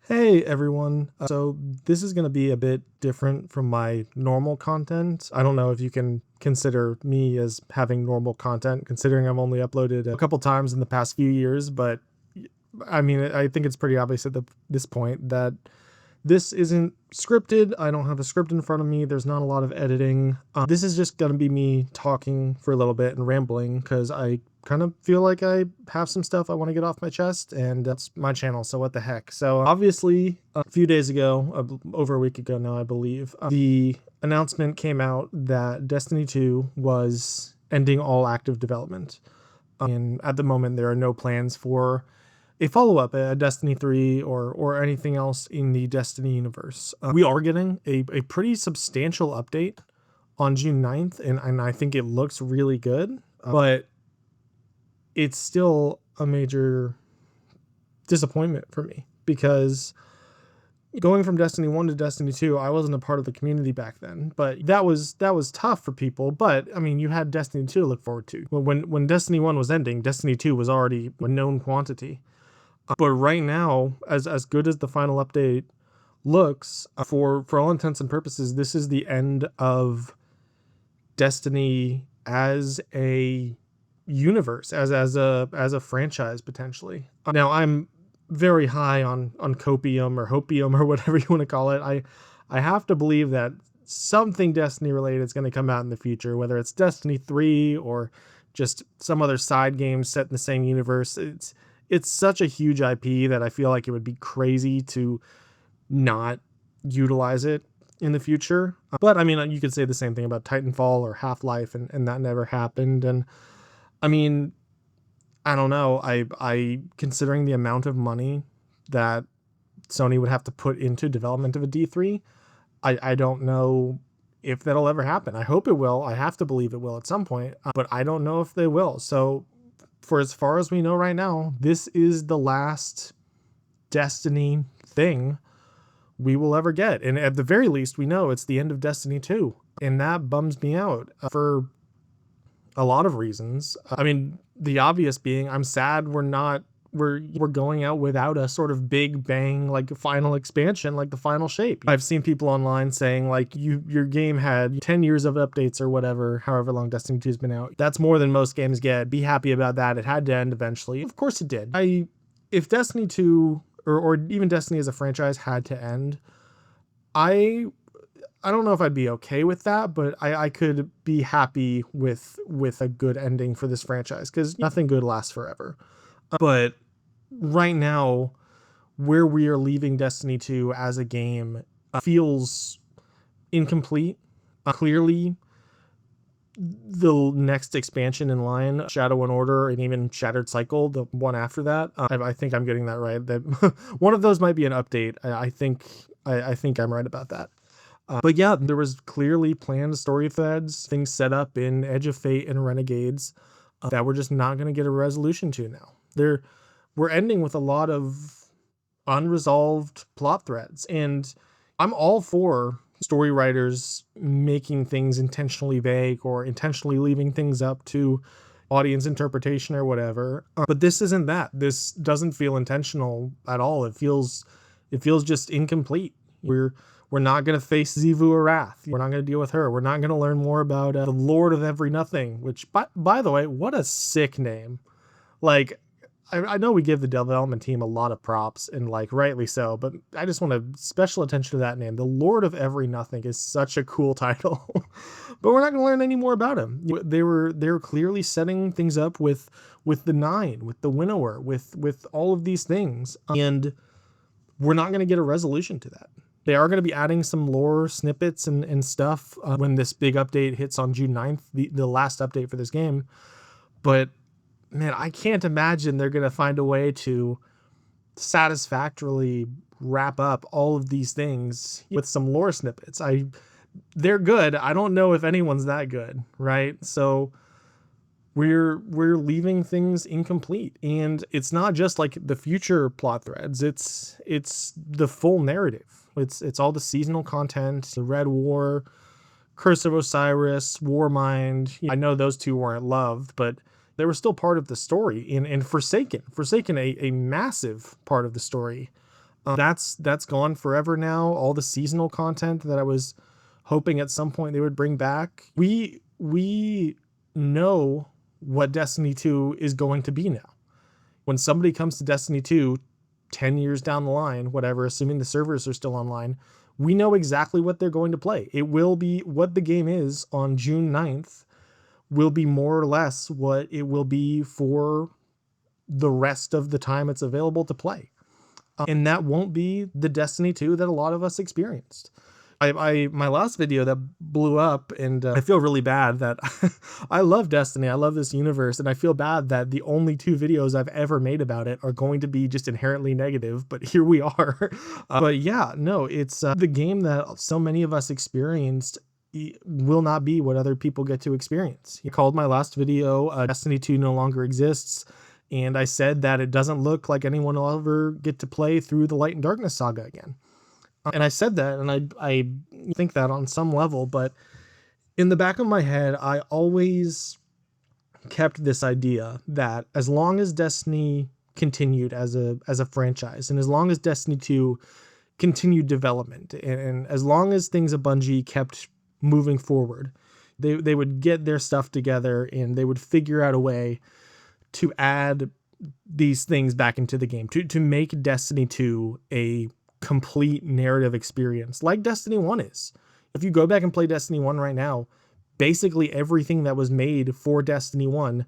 Hey everyone. So this is going to be a bit different from my normal content. I don't know if you can consider me as having normal content, considering I've only uploaded a couple times in the past few years, but I mean, I think it's pretty obvious at this point that this isn't scripted. I don't have a script in front of me. There's not a lot of editing. This is just going to be me talking for a little bit and rambling because I kind of feel like I have some stuff I want to get off my chest, and that's my channel. So what the heck? So obviously, a few days ago, over a week ago now, I believe, the announcement came out that Destiny 2 was ending all active development. And at the moment, there are no plans for a follow-up, a Destiny 3 or anything else in the Destiny universe. We are getting a pretty substantial update on June 9th, and I think it looks really good, but it's still a major disappointment for me because going from Destiny 1 to Destiny 2, I wasn't a part of the community back then, but that was tough for people. But I mean, you had Destiny 2 to look forward to. When Destiny 1 was ending, Destiny 2 was already a known quantity. But right now, as good as the final update looks, for all intents and purposes, this is the end of Destiny as a universe, as a franchise potentially. Now I'm very high on copium or hopium or whatever you want to call it. I have to believe that something Destiny related is going to come out in the future, whether it's Destiny 3 or just some other side game set in the same universe. It's such a huge IP that I feel like it would be crazy to not utilize it in the future. But I mean, you could say the same thing about Titanfall or Half-Life, and that never happened. And I mean, I don't know. I considering the amount of money that Sony would have to put into development of a D3, I don't know if that'll ever happen. I hope it will. I have to believe it will at some point, but I don't know if they will. So for as far as we know right now, this is the last Destiny thing we will ever get. And at the very least, we know it's the end of Destiny 2. And that bums me out for a lot of reasons. I mean, the obvious being I'm sad we're going out without a sort of big bang like final expansion, like the final shape. I've seen people online saying like your game had 10 years of updates or whatever, however long Destiny 2's been out. That's more than most games get. Be happy about that. It had to end eventually. Of course it did. If Destiny 2 or even Destiny as a franchise had to end, I I don't know if I'd be okay with that, but I could be happy with a good ending for this franchise because nothing good lasts forever. But right now, where we are leaving Destiny 2 as a game feels incomplete. Clearly, the next expansion in line, Shadow and Order, and even Shattered Cycle, the one after that, I think I'm getting that right. That one of those might be an update. I think I'm right about that. But yeah, there was clearly planned story threads, things set up in Edge of Fate and Renegades that we're just not going to get a resolution to now. We're ending with a lot of unresolved plot threads, and I'm all for story writers making things intentionally vague or intentionally leaving things up to audience interpretation or whatever. But this isn't that. This doesn't feel intentional at all. It feels just incomplete. We're not going to face Xivu Arath. We're not going to deal with her. We're not going to learn more about the Lord of Every Nothing, which, by the way, what a sick name. Like, I know we give the development team a lot of props, and like rightly so, but I just want to special attention to that name. The Lord of Every Nothing is such a cool title, but we're not going to learn any more about him. They were clearly setting things up with the Nine, with the Winnower, with all of these things, and we're not going to get a resolution to that. They are going to be adding some lore snippets and stuff when this big update hits on June 9th, the last update for this game. But man, I can't imagine they're going to find a way to satisfactorily wrap up all of these things with some lore snippets. They're good. I don't know if anyone's that good, right? So we're leaving things incomplete, and it's not just like the future plot threads. It's the full narrative. It's all the seasonal content, the Red War, Curse of Osiris, Warmind. I know those two weren't loved, but they were still part of the story. And Forsaken, a massive part of the story. That's gone forever now. All the seasonal content that I was hoping at some point they would bring back. We know what Destiny 2 is going to be now. When somebody comes to Destiny 2 10 years down the line, whatever, assuming the servers are still online, we know exactly what they're going to play. It will be what the game is on June 9th, will be more or less what it will be for the rest of the time it's available to play. And that won't be the Destiny 2 that a lot of us experienced. My last video that blew up, and I feel really bad that I love Destiny. I love this universe, and I feel bad that the only 2 videos I've ever made about it are going to be just inherently negative, but here we are. But yeah, no, it's the game that so many of us experienced will not be what other people get to experience. I called my last video Destiny 2 no longer exists, and I said that it doesn't look like anyone will ever get to play through the Light and Darkness saga again. And I said that, and I think that on some level, but in the back of my head, I always kept this idea that as long as Destiny continued as a franchise, and as long as Destiny 2 continued development, and as long as things at Bungie kept moving forward, they would get their stuff together and they would figure out a way to add these things back into the game, to make Destiny 2 a complete narrative experience like Destiny 1 is. If you go back and play Destiny 1 right now, basically everything that was made for Destiny 1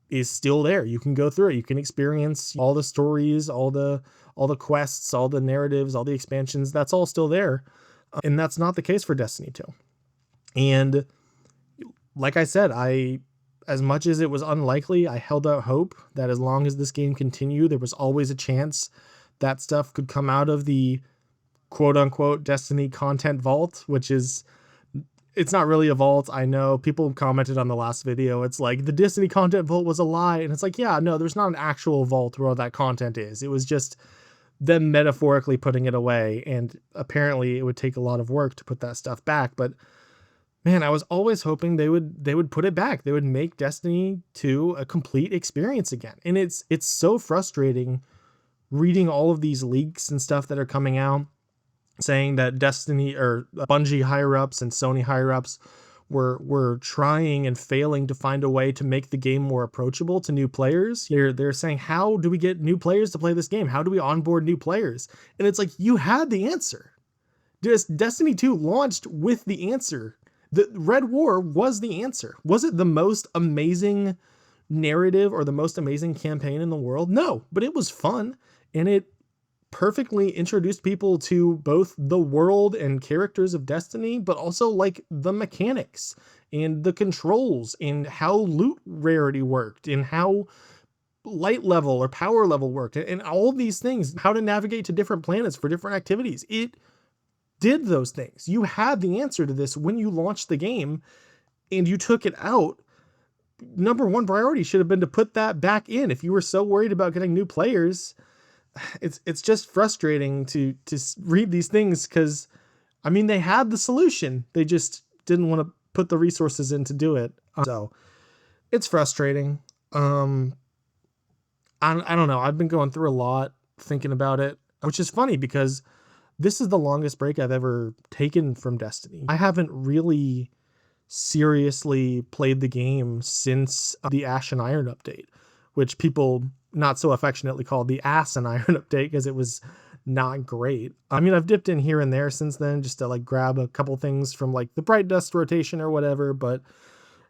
is still there. You can go through it. You can experience all the stories, all the quests, all the narratives, all the expansions. That's all still there. And that's not the case for Destiny 2. And like I said, as much as it was unlikely, I held out hope that as long as this game continued, there was always a chance that stuff could come out of the quote unquote Destiny content vault, which is, it's not really a vault. I know people commented on the last video. It's like the Destiny content vault was a lie. And it's like, yeah, no, there's not an actual vault where all that content is. It was just them metaphorically putting it away. And apparently it would take a lot of work to put that stuff back. But man, I was always hoping they would put it back. They would make Destiny 2 a complete experience again. And it's so frustrating reading all of these leaks and stuff that are coming out saying that Destiny or Bungie higher ups and Sony higher ups were trying and failing to find a way to make the game more approachable to new players. They're saying, how do we get new players to play this game? How do we onboard new players? And it's like, you had the answer. Destiny 2 launched with the answer. The Red War was the answer. Was it the most amazing narrative or the most amazing campaign in the world? No, but it was fun. And it perfectly introduced people to both the world and characters of Destiny, but also like the mechanics and the controls and how loot rarity worked and how light level or power level worked and all of these things, how to navigate to different planets for different activities. It did those things. You had the answer to this when you launched the game and you took it out. Number one priority should have been to put that back in. If you were so worried about getting new players, it's just frustrating to read these things because, I mean, they had the solution. They just didn't want to put the resources in to do it. So it's frustrating. I don't know. I've been going through a lot thinking about it, which is funny because this is the longest break I've ever taken from Destiny. I haven't really seriously played the game since the Ash and Iron update, which people not so affectionately called the Ass and Iron update because it was not great. I mean, I've dipped in here and there since then just to like grab a couple things from like the Bright Dust rotation or whatever, but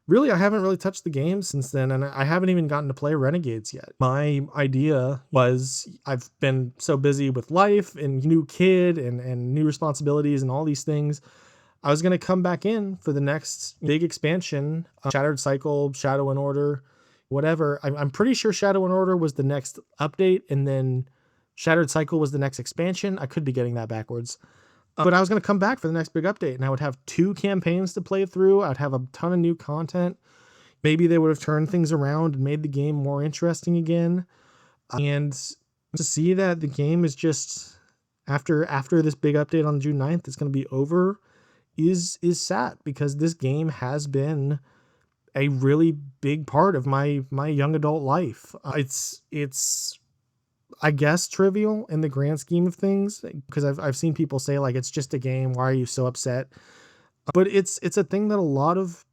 really I haven't really touched the game since then, and I haven't even gotten to play Renegades yet. My idea was, I've been so busy with life and new kid and new responsibilities and all these things, I was going to come back in for the next big expansion, Shattered Cycle, Shadow and Order, whatever. I'm pretty sure Shadow and Order was the next update, and then Shattered Cycle was the next expansion. I could be getting that backwards. But I was going to come back for the next big update, and I would have 2 campaigns to play through. I'd have a ton of new content. Maybe they would have turned things around and made the game more interesting again. And to see that the game is just, after this big update on June 9th, it's going to be over, is sad, because this game has been a really big part of my young adult life. It's I guess, trivial in the grand scheme of things, because I've seen people say like it's just a game. Why are you so upset? But it's a thing that a lot of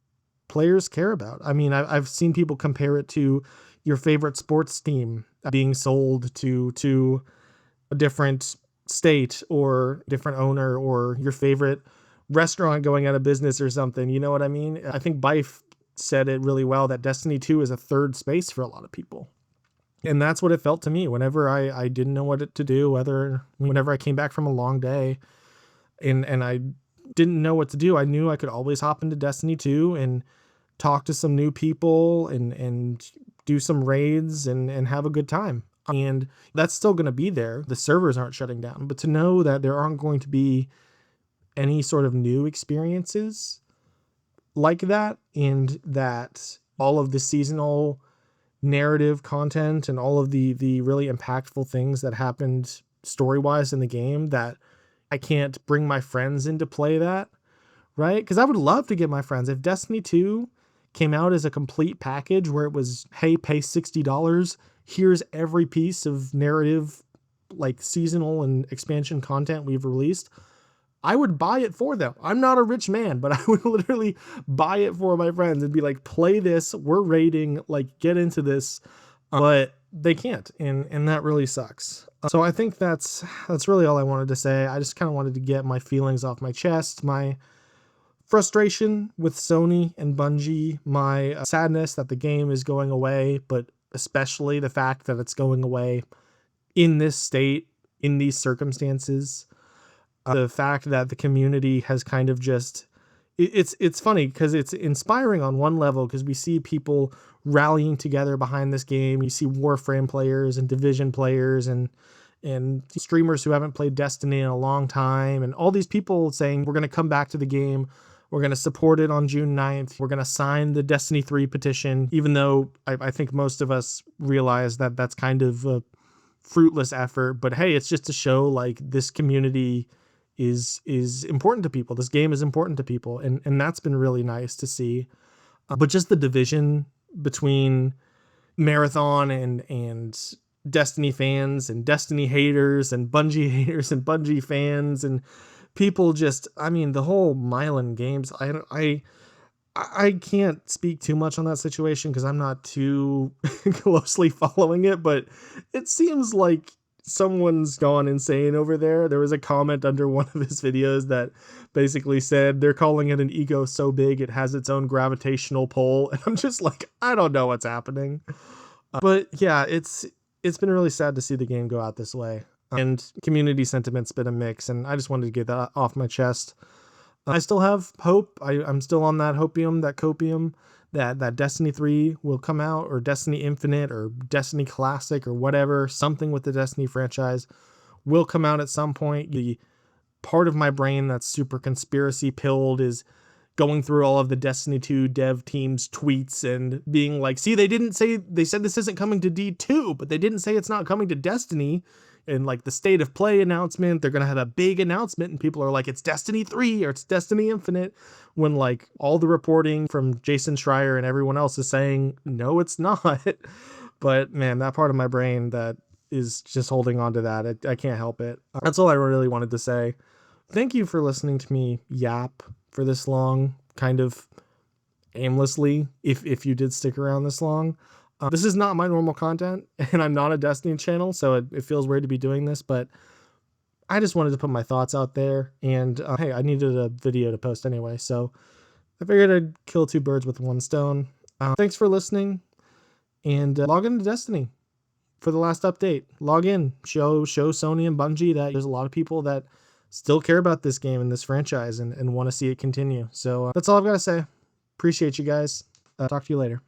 players care about. I mean, I've seen people compare it to your favorite sports team being sold to a different state or different owner, or your favorite restaurant going out of business or something. You know what I mean? I think Bife said it really well that Destiny 2 is a third space for a lot of people. And that's what it felt to me whenever I didn't know what to do, whenever I came back from a long day and I didn't know what to do. I knew I could always hop into Destiny 2 and talk to some new people and do some raids and have a good time. And that's still going to be there. The servers aren't shutting down, but to know that there aren't going to be any sort of new experiences like that, and that all of the seasonal narrative content and all of the really impactful things that happened story-wise in the game, that I can't bring my friends into play that, right? Because I would love to get my friends. If Destiny 2 came out as a complete package where it was, hey, pay $60, here's every piece of narrative, like seasonal and expansion content we've released, I would buy it for them. I'm not a rich man, but I would literally buy it for my friends and be like, play this, we're raiding, like get into this. But they can't, and that really sucks. So I think that's really all I wanted to say. I just kind of wanted to get my feelings off my chest, my frustration with Sony and Bungie, my sadness that the game is going away, but especially the fact that it's going away in this state, in these circumstances. The fact that the community has kind of just, it's funny because it's inspiring on one level, because we see people rallying together behind this game. You see Warframe players and Division players and streamers who haven't played Destiny in a long time, and all these people saying we're going to come back to the game, we're going to support it on June 9th, we're going to sign the Destiny 3 petition, even though I think most of us realize that that's kind of a fruitless effort. But hey, it's just to show like this community is important to people. This game is important to people, and that's been really nice to see. But just the division between Marathon and Destiny fans and Destiny haters and Bungie haters and Bungie fans and people just, I mean, the whole Mylan Games, I can't speak too much on that situation because I'm not too closely following it, but it seems like someone's gone insane over there. There was a comment under one of his videos that basically said they're calling it an ego so big it has its own gravitational pull, and I'm just like, I don't know what's happening. But yeah, it's been really sad to see the game go out this way, and community sentiment's been a mix, and I just wanted to get that off my chest. I still have hope. I'm still on that hopium, that copium, that Destiny 3 will come out, or Destiny Infinite, or Destiny Classic, or whatever, something with the Destiny franchise will come out at some point. The part of my brain that's super conspiracy pilled is going through all of the Destiny 2 dev team's tweets and being like, see, they said this isn't coming to D2, but they didn't say it's not coming to Destiny. And like the state of play announcement, they're going to have a big announcement, and people are like, it's Destiny 3 or it's Destiny Infinite, when like all the reporting from Jason Schreier and everyone else is saying, no, it's not. But man, that part of my brain that is just holding on to that, I can't help it. That's all I really wanted to say. Thank you for listening to me yap for this long, kind of aimlessly, if you did stick around this long. This is not my normal content, and I'm not a Destiny channel, so it feels weird to be doing this, but I just wanted to put my thoughts out there, and hey, I needed a video to post anyway, so I figured I'd kill two birds with one stone. Thanks for listening, and log into Destiny for the last update. Log in, show Sony and Bungie that there's a lot of people that still care about this game and this franchise and want to see it continue. So that's all I've got to say. Appreciate you guys. Talk to you later.